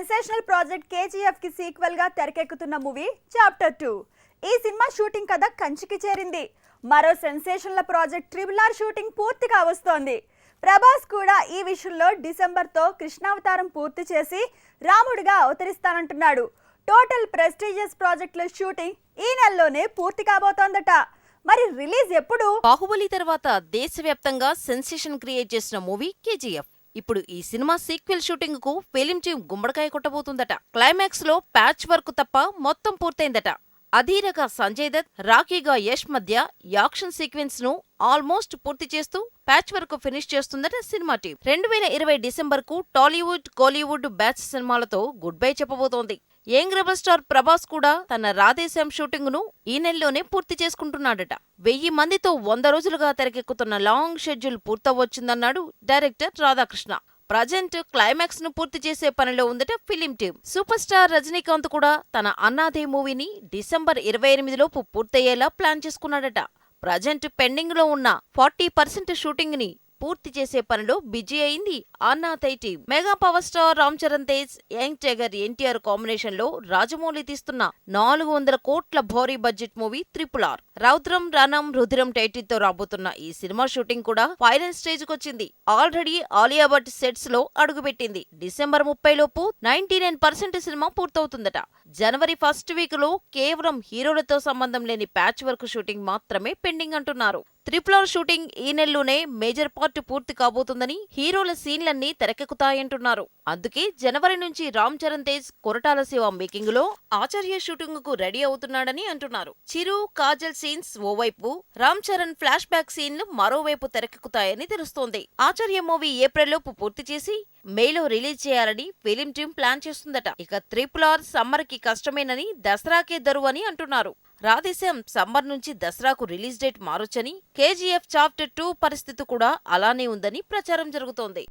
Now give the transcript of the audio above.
Sensational project KGF కి sequel గా తెరకెక్కుతున్న మూవీ చాప్టర్ 2. ఈ సినిమా షూటింగ్ కథ కంచికి చేరింది. మరో సెన్సేషనల్ ప్రాజెక్ట్ ట్రిపుల్ షూటింగ్ పూర్తిగా వస్తోంది. ప్రభాస్ కూడా ఈ విషయంలో డిసెంబర్ తో కృష్ణావతారం పూర్తి చేసి రాముడిగా అవతరిస్తానంటున్నాడు. టోటల్ ప్రెస్టీజియస్ ప్రాజెక్టుల షూటింగ్ ఈ నెలలోనే పూర్తి కాబోతోందట. మరి రిలీజ్ ఎప్పుడు? బాహుబలి తర్వాత దేశవ్యాప్తంగా సెన్సేషన్ క్రియేట్ చేసిన మూవీ కేజీఎఫ్. ఇప్పుడు ఈ సినిమా సీక్వెల్ షూటింగ్ కు ఫిలిం టీం గుమ్మడికాయ కొట్టబోతుందట. క్లైమాక్స్ లో ప్యాచ్ వర్క్ తప్ప మొత్తం పూర్తయిందట. అధీరగా సంజయ్ దత్, రాకీగా యష్ మధ్య యాక్షన్ సీక్వెన్స్ ను ఆల్మోస్ట్ పూర్తి చేస్తూ ప్యాచ్ వర్క్ ఫినిష్ చేస్తుందట సినిమా టీం. 2020 డిసెంబర్ కు టాలీవుడ్, కోలీవుడ్ బ్యాచ్ సినిమాలతో గుడ్ బై చెప్పబోతోంది. యంగ్ రెబల్ స్టార్ ప్రభాస్ కూడా తన రాధేశ్యామ్ షూటింగ్ ను ఈ నెలలోనే పూర్తి చేసుకుంటున్నాడట. 1000 మందితో 100 రోజులుగా తెరకెక్కుతున్న లాంగ్ షెడ్యూల్ పూర్తవచ్చిందన్నాడు డైరెక్టర్ రాధాకృష్ణ. ప్రజెంట్ క్లైమాక్స్ ను పూర్తి చేసే పనిలో ఉందట film team. Super star Rajinikanth కూడా తన అన్నాదే మూవీని డిసెంబర్ 28 లోపు పూర్తయ్యేలా ప్లాన్ చేసుకున్నాడట. ప్రజెంట్ పెండింగ్ లో ఉన్న 40% షూటింగ్ ని పూర్తి చేసే పనిలో బిజీ అయింది Annaatthe team. Mega power star Ram Charan Tej, young tiger NTR combination లో రాజమౌళి తీస్తున్న 400 కోట్ల భారీ budget movie RRR. Raudram Ranam Rudhiram title తో రాబోతున్న ఈ సినిమా షూటింగ్ కూడా ఫైనల్ స్టేజ్ కొచ్చింది. ఆల్రెడీ ఆలియా భట్ సెట్స్ లో అడుగుపెట్టింది. డిసెంబర్ 30 లోపు 99% సినిమా పూర్తవుతుందట. జనవరి ఫస్ట్ వీక్ లో కేవలం హీరోలతో సంబంధం లేని ప్యాచ్ వర్క్ షూటింగ్ మాత్రమే పెండింగ్ అంటున్నారు. RRR షూటింగ్ ఈ నెలలోనే మేజర్ పార్ట్ పూర్తి కాబోతుందని, హీరోల సీన్లన్నీ తెరకెక్కుతాయంటున్నారు. అందుకే జనవరి నుంచి రామ్ చరణ్ తేజ్ కొరటాల శివ మేకింగ్ లో ఆచార్య షూటింగ్ కు రెడీ అవుతున్నాడని అంటున్నారు. చిరు, కాజల్ సీన్స్ ఓవైపు, రామ్ చరణ్ ఫ్లాష్ బ్యాక్ సీన్లు మరోవైపు తెరకెక్కుతాయని తెలుస్తోంది. ఆచార్య మూవీ ఏప్రిల్ లోపు పూర్తి చేసి మేలో రిలీజ్ చేయాలని ఫిలిం టీం ప్లాన్ చేస్తుందట. ఇక RRR సమ్మర్ కి కష్టమేనని, దసరాకే దరువు అని అంటున్నారు. రాధేశ్యామ్ సమ్మర్ నుంచి దసరాకు రిలీజ్ డేట్ మారొచ్చని, కేజీఎఫ్ చాప్టర్ 2 పరిస్థితి కూడా అలానే ఉందని ప్రచారం జరుగుతోంది.